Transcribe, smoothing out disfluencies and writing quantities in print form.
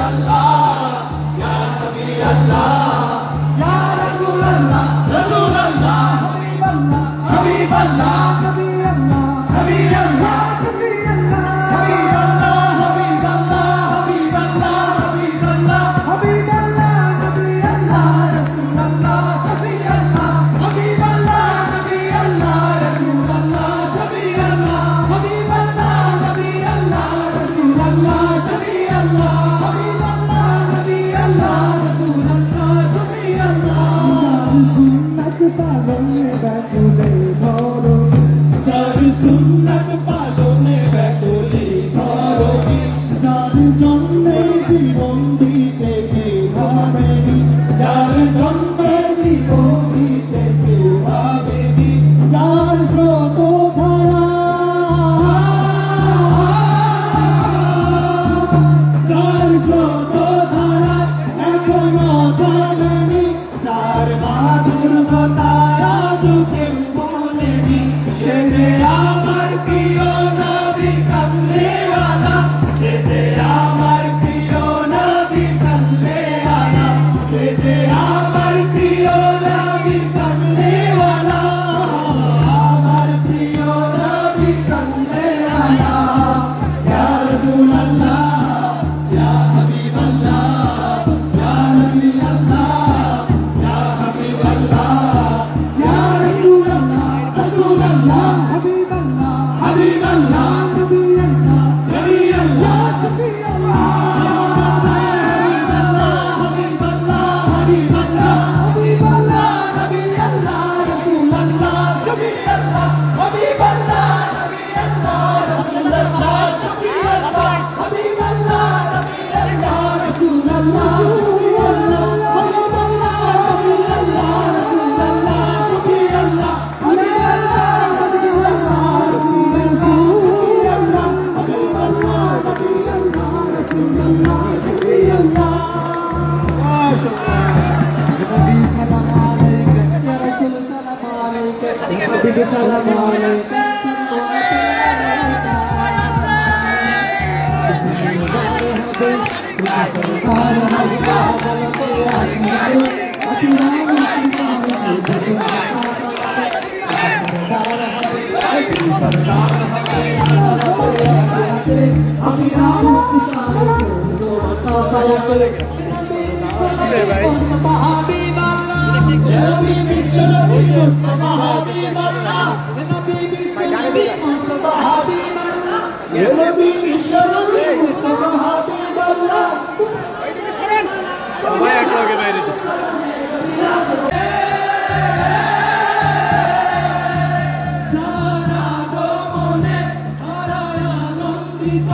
Allah, Ya Shafi Allah, Ya Rasul Allah, Rasul Allah, Habib Allah, Habib Allah, Habib Allah, Shafi Allah, Habib Allah, Habib Allah, Habib Allah, Habib Allah, Habib Allah, Nabi Allah, Rasul Allah, Shafi Allah, Habib Allah, Nabi Allah, Rasul Allah, Shafi Allah, Habib Allah, Nabi Allah, Rasul Allah, Shafi Allah, Habib Allah, Nabi Allah, Rasul Allah, Shafi Allah. সুন্নাত পালনে ব্যাকুলে ধরো, যার সুন্নাত পালনে ব্যাকুলে ধরো, যার জন্মে জীবন দিতে কেউ ভাবেনি, যার জন্মে জীবন দিতে কেউ ভাবেনি, যার স্রোত ধারা, যার স্রোত ধারা এখনো থামেনি, যার মাধুর্যতায় আজও কেউ বলেনি, সে যে আমার প্রিয় নবী সাল্লেওয়ালা, সে যে আমার প্রিয় নবী সাল্লেওয়ালা, সে যে আমার প্রিয় নবী সাল্লেওয়ালা, আমার প্রিয় নবী সাল্লেওয়ালা, ইয়া রাসূলুল্লাহ, ইয়া হাবিবাল্লাহ, ইয়া রাসূলুল্লাহ, ইয়া হাবিবাল্লাহ, ইয়া রাসূলুল্লাহ, রাসূলুল্লাহ, হাবিবাল্লাহ, হাবিবাল্লাহ, নবিয়াল্লাহ, নবিয়াল্লাহ, শফিয়াল্লাহ, হাবিবাল্লাহ, হাবিবাল্লাহ, হাবিবাল্লাহ, হাবিবাল্লাহ, নবিয়াল্লাহ, রাসূলুল্লাহ, শফিয়াল্লাহ, হাবিবাল্লাহ, নবিয়াল্লাহ, রাসূলুল্লাহ, শফিয়াল্লাহ, হাবিবাল্লাহ, নবিয়াল্লাহ, রাসূলুল্লাহ, শফিয়াল্লাহ, হাবিবাল্লাহ, নবিয়াল্লাহ, রাসূলুল্লাহ, শফিয়াল্লাহ, হাবিবাল্লাহ, রাসূলুল্লাহ, শফিয়াল্লাহ, হাবিবাল্লাহ, নবিয়াল্লাহ, রাসূলুল্লাহ, শফিয়াল্লাহ। মাশাআল্লাহ। নবী সালাম আলাইকা, ইয়া রাসূল সালাম আলাইকা, হাবিব সালাম আলাইকা, সবাই একলগে বাইরে দিচ্ছে। যারা গমনে হারায় আনন্দিত